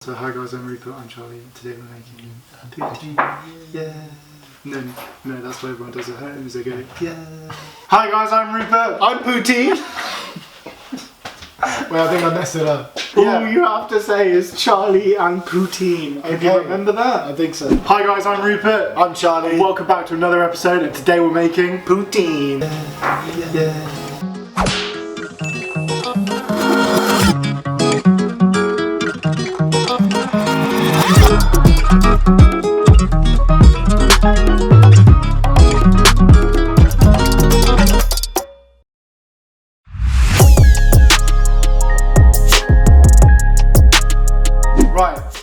So hi guys, I'm Rupert, I'm Charlie, and today we're making Poutine. Yeah. No, that's what everyone does at home, is they go, yeah. Hi guys, I'm Rupert, I'm Poutine. Wait, I think I messed it up. All you have to say is Charlie and Poutine. Can you remember that? I think so. Hi guys, I'm Rupert. I'm Charlie. Welcome back to another episode, and today we're making Poutine. Yeah.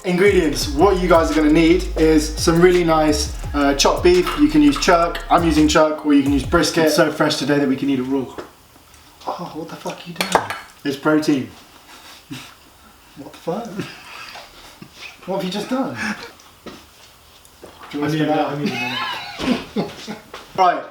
Ingredients, what you guys are going to need is some really nice chopped beef. You can use chuck, I'm using chuck, or you can use brisket. It's so fresh today that we can eat it raw. Oh, what the fuck are you doing? It's protein. What the fuck? What have you just done? Do you want to spit out? I need a minute. Right,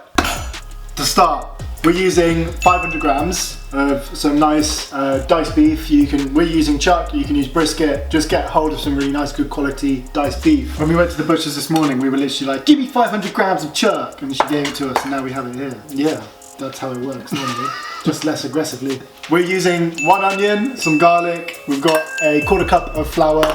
to start, we're using 500 grams of some nice diced beef. We're using chuck, you can use brisket. Just get hold of some really nice, good quality diced beef. When we went to the butcher's this morning, we were literally like, give me 500 grams of chuck, and she gave it to us, and now we have it here. Yeah, that's how it works normally. Just less aggressively. We're using 1 onion, some garlic, we've got a 1/4 cup of flour,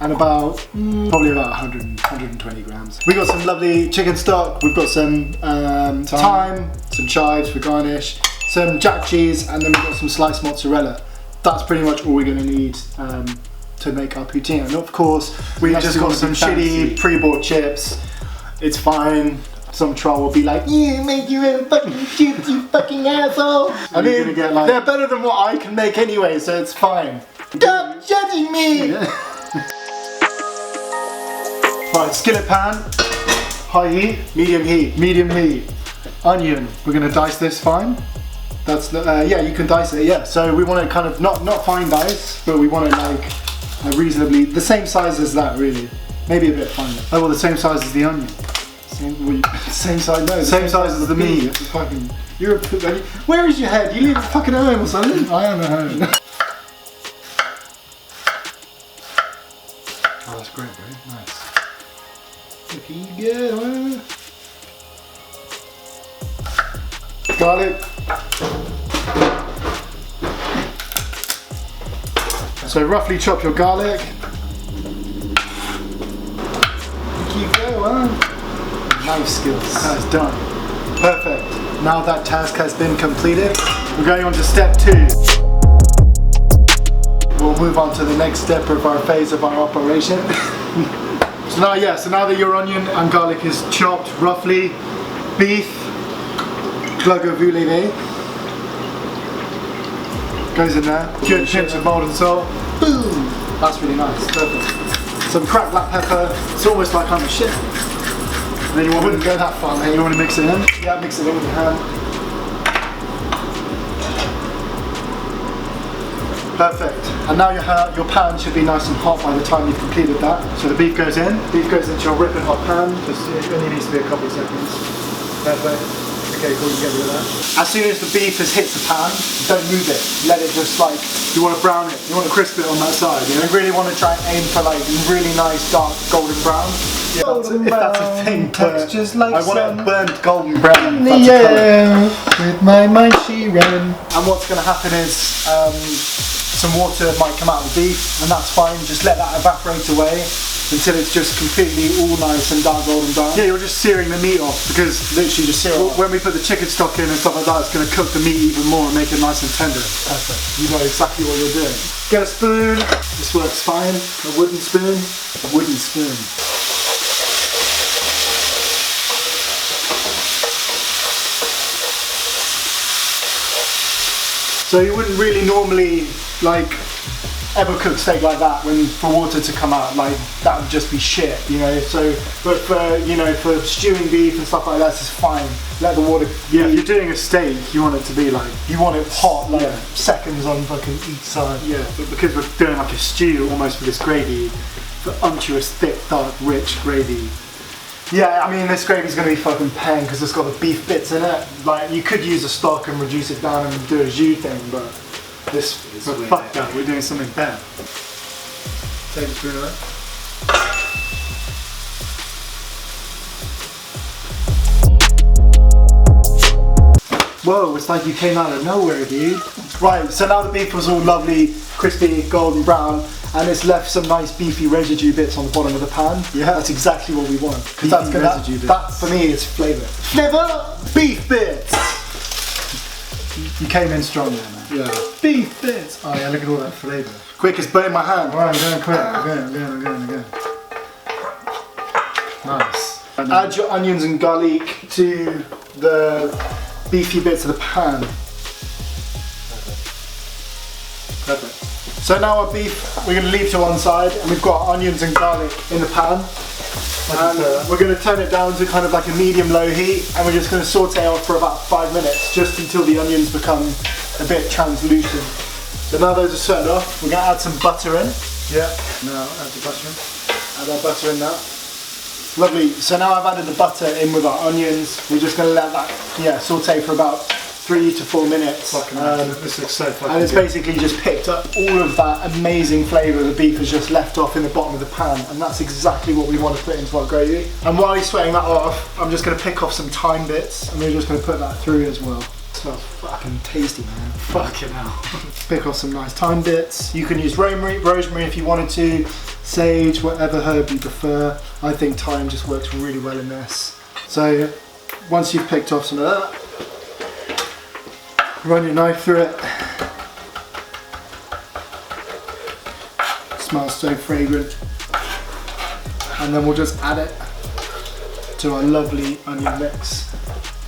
and probably about 120 grams. We got some lovely chicken stock, we've got some thyme, some chives for garnish, some jack cheese, and then we've got some sliced mozzarella. That's pretty much all we're going to need to make our poutine. And of course, we've just got some shitty pre-bought chips. It's fine. Some troll will be like, you make your own fucking chips, you fucking asshole. I mean, they're better than what I can make anyway, so it's fine. Stop judging me! Right, skillet pan, high heat, medium heat, onion. We're gonna dice this fine. That's yeah, you can dice it. Yeah. So we want it kind of not fine dice, but we want it like reasonably the same size as that, really. Maybe a bit finer. Oh well, the same size as the onion. Same size. No, same size as the meat. Fucking. Where is your head? You live fucking at home or something? I am at home. Oh, that's great, bro. Nice. Look at you go. Garlic. So roughly chop your garlic. Keep going. Nice skills. That's done. Perfect. Now that task has been completed, we're going on to step 2. We'll move on to the next step of our phase of our operation. So now that your onion and garlic is chopped roughly, beef, plug of voulez goes in there. Good pinch of molten salt. Boom! That's really nice. Perfect. Some cracked black pepper. It's almost like I'm a chef. And then wouldn't go that far, mate. You want to mix it in? Yeah, mix it in with your hand. Perfect. And now your pan should be nice and hot by the time you've completed that. So the beef goes in. Beef goes into your ripping hot pan. It only needs to be a couple of seconds. Perfect. Okay, cool, you get rid of that. As soon as the beef has hit the pan, don't move it. Let it just you want to brown it. You want to crisp it on that side. You really want to try and aim for really nice dark golden brown. Yeah, if that's a thing, textures like I want it burnt golden brown. In the air, with my mind she ran. And what's going to happen is some water might come out of the beef, and that's fine. Just let that evaporate away until it's just completely all nice and dark golden brown. Yeah, you're just searing the meat off, because literally just sear it off. When we put the chicken stock in and stuff like that, it's going to cook the meat even more and make it nice and tender. Perfect. You know exactly what you're doing. Get a spoon. This works fine. A wooden spoon. A wooden spoon. So you wouldn't really normally ever cook steak like that for water to come out, that would just be shit, you know. So, but for stewing beef and stuff like that, it's fine. Let the water. Yeah, if you're doing a steak, you want it to be you want it hot, seconds on fucking each side. Yeah, but because we're doing a stew almost for this gravy, the unctuous, thick, dark, rich gravy. Yeah, I mean this gravy's gonna be fucking pang because it's got the beef bits in it. You could use a stock and reduce it down and do a jus thing, but fuck that, we're doing something better. tablespoon of that. Whoa, it's like you came out of nowhere, dude. Right, so now the beef was all lovely, crispy, golden brown, and it's left some nice beefy residue bits on the bottom of the pan. Yeah, that's exactly what we want. Because that's gonna, that for me is flavour. Flavour, beef bits. You came in strong there, man. Yeah. Beef bits. Oh yeah, look at all that flavour. Quick, it's burning my hand. Alright, I'm going quick. I'm going. Nice. Add your onions and garlic to the beefy bits of the pan. Perfect. So now our beef, we're going to leave to one side, and we've got onions and garlic in the pan. And we're going to turn it down to kind of like a medium-low heat, and we're just going to saute off for about 5 minutes, just until the onions become a bit translucent. So now those are turned off, we're going to add some butter in. Yeah. Now add the butter in. Add our butter in now. Lovely. So now I've added the butter in with our onions. We're just going to let that saute for about 3 to 4 minutes. This looks so fucking And it's good. basically just picked up all of that amazing flavour the beef has just left off in the bottom of the pan, and that's exactly what we want to put into our gravy. And while he's sweating that off, I'm just going to pick off some thyme bits, and we're just going to put that through as well. It smells fucking tasty, man. Fucking hell. Pick off some nice thyme bits. You can use rosemary if you wanted to, sage, whatever herb you prefer. I think thyme just works really well in this. So once you've picked off some of that, run your knife through it. Smells so fragrant. And then we'll just add it to our lovely onion mix.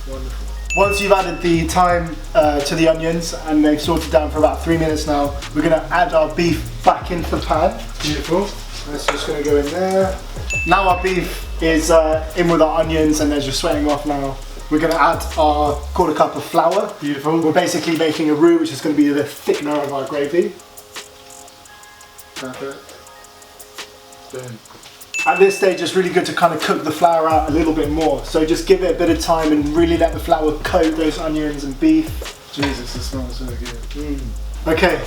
Wonderful. Once you've added the thyme to the onions and they've sorted down for about 3 minutes now, we're going to add our beef back into the pan. Beautiful. That's just going to go in there. Now our beef is in with our onions and they're just sweating off now. We're going to add our 1/4 cup of flour. Beautiful. We're basically making a roux, which is going to be the thickener of our gravy. Perfect. Boom. At this stage, it's really good to kind of cook the flour out a little bit more. So just give it a bit of time and really let the flour coat those onions and beef. Jesus, it smells so good. Okay,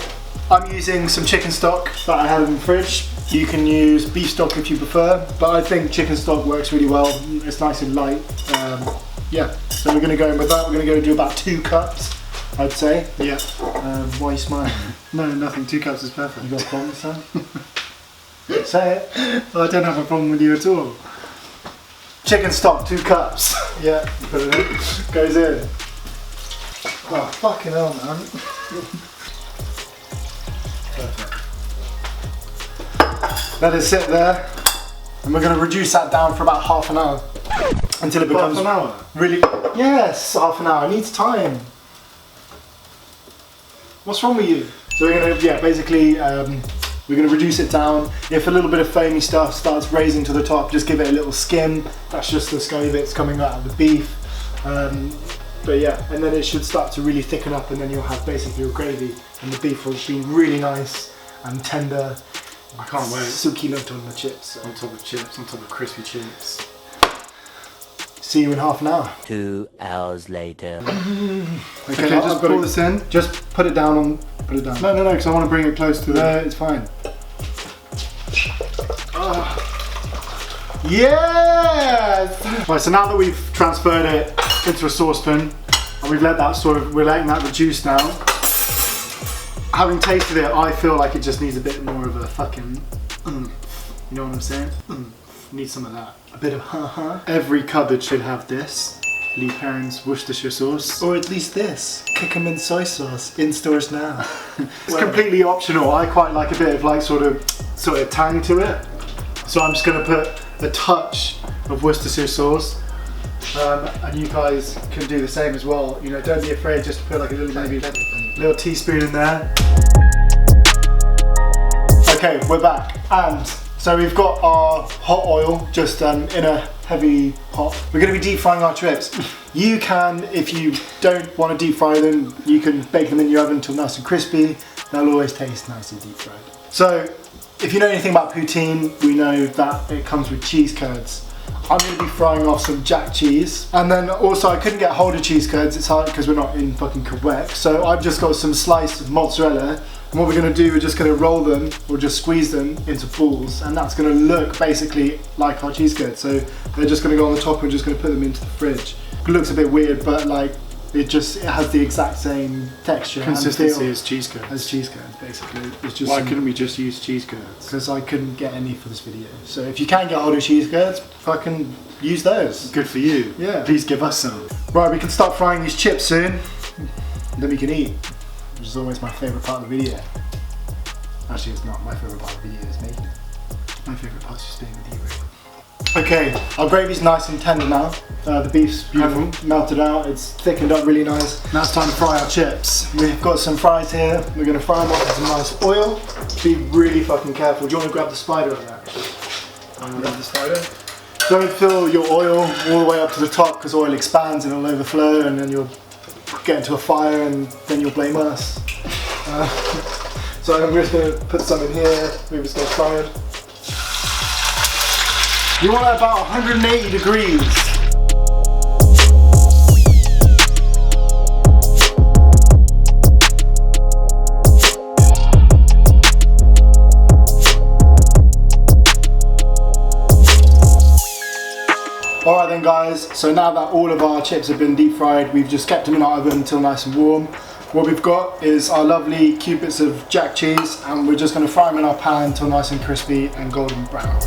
I'm using some chicken stock that I have in the fridge. You can use beef stock if you prefer, but I think chicken stock works really well. It's nice and light. Yeah, so we're going to go in with that. We're going to go do about 2 cups, I'd say. Yeah. Why are you smiling? No, nothing. 2 cups is perfect. You got a problem, son? Say it. Well, I don't have a problem with you at all. Chicken stock, 2 cups. Yeah, put it in. Goes in. Oh, fucking hell, man. Perfect. Let it sit there. And we're going to reduce that down for about half an hour. Until it becomes Half an hour? really... Yes, half an hour. It needs time. What's wrong with you? So we're going to, basically, we're going to reduce it down. If a little bit of foamy stuff starts raising to the top, just give it a little skim. That's just the scummy bits coming out of the beef. But yeah, and then it should start to really thicken up, and then you'll have basically your gravy, and the beef will be really nice and tender. I can't wait. Succulent on the chips. So. On top of chips, on top of crispy chips. See you in half an hour. 2 hours later. Okay, just pour this in. Just put it down on. Put it down. No, because I want to bring it close to the... No, it's fine. Yes! Right, so now that we've transferred it into a saucepan and we've let that we're letting that reduce now. Having tasted it, I feel like it just needs a bit more of a fucking oomph. You know what I'm saying? Need some of that. A bit of ha-ha. Every cupboard should have this. Lee Perrin's Worcestershire sauce. Or at least this. Kickerman soy sauce. In stores now. It's completely optional. I quite like a bit of like sort of tang to it. So I'm just going to put a touch of Worcestershire sauce. And you guys can do the same as well. You know, don't be afraid just to put like a little, maybe little teaspoon in there. Okay, we're back. And so we've got our hot oil just in a heavy pot. We're going to be deep frying our chips. You can, if you don't want to deep fry them, you can bake them in your oven until nice and crispy. They'll always taste nice and deep fried. So if you know anything about poutine, we know that it comes with cheese curds. I'm going to be frying off some jack cheese. And then also I couldn't get hold of cheese curds, it's hard because we're not in fucking Quebec. So I've just got some sliced mozzarella And what we're going to do, we're just going to roll them or just squeeze them into balls, and that's going to look basically like our cheese curds. So they're just going to go on the top and we're just going to put them into the fridge. It looks a bit weird, but like it has the exact same texture Consistency and feel as cheese curds. as cheese curds, basically. It's just Why couldn't we just use cheese curds? because I couldn't get any for this video. So if you can get hold of cheese curds, fucking use those. Good for you. Yeah. Please give us some. Right, we can start frying these chips soon. Then we can eat, which is always my favourite part of the video. Actually, it's not my favourite part of the video, it's making it. My favourite part is just being with you, really. Okay, our gravy's nice and tender now. The beef's beautiful, melted out, it's thickened up really nice. Now it's time to fry our chips. We've got some fries here. We're going to fry them off with some nice oil. Be really fucking careful. Do you want to grab the spider on that? Grab the spider. Don't fill your oil all the way up to the top because oil expands and it'll overflow and then you'll get into a fire and then you'll blame us. So I'm just going to put some in here, we're just going to fry it. You want it about 180 degrees. Alright then guys, so now that all of our chips have been deep fried, we've just kept them in our oven until nice and warm. What we've got is our lovely cube bits of jack cheese, and we're just going to fry them in our pan until nice and crispy and golden brown.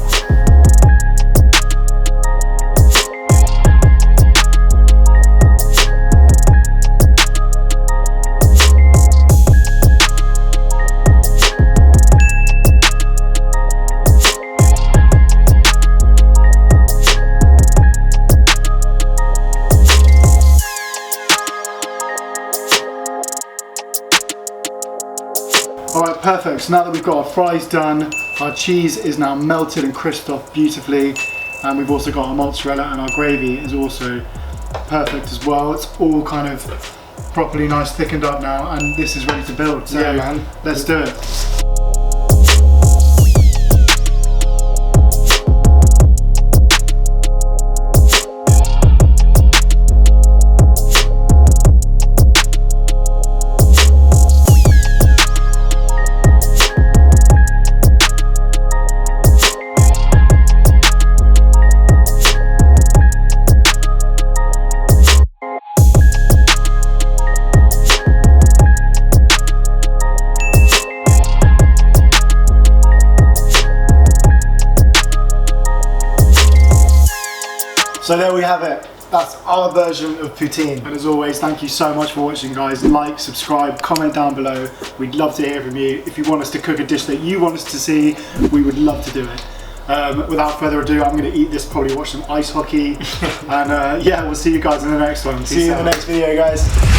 Alright, perfect. So now that we've got our fries done, our cheese is now melted and crisped off beautifully, and we've also got our mozzarella, and our gravy is also perfect as well. It's all kind of properly nice thickened up now, and this is ready to build. So Yeah, man. Let's do it. So there we have it. That's our version of poutine. And as always, thank you so much for watching, guys. Like, subscribe, comment down below. We'd love to hear from you. If you want us to cook a dish that you want us to see, we would love to do it. Without further ado, I'm going to eat this, probably watch some ice hockey. And yeah, we'll see you guys in the next one. See you in the next video, guys.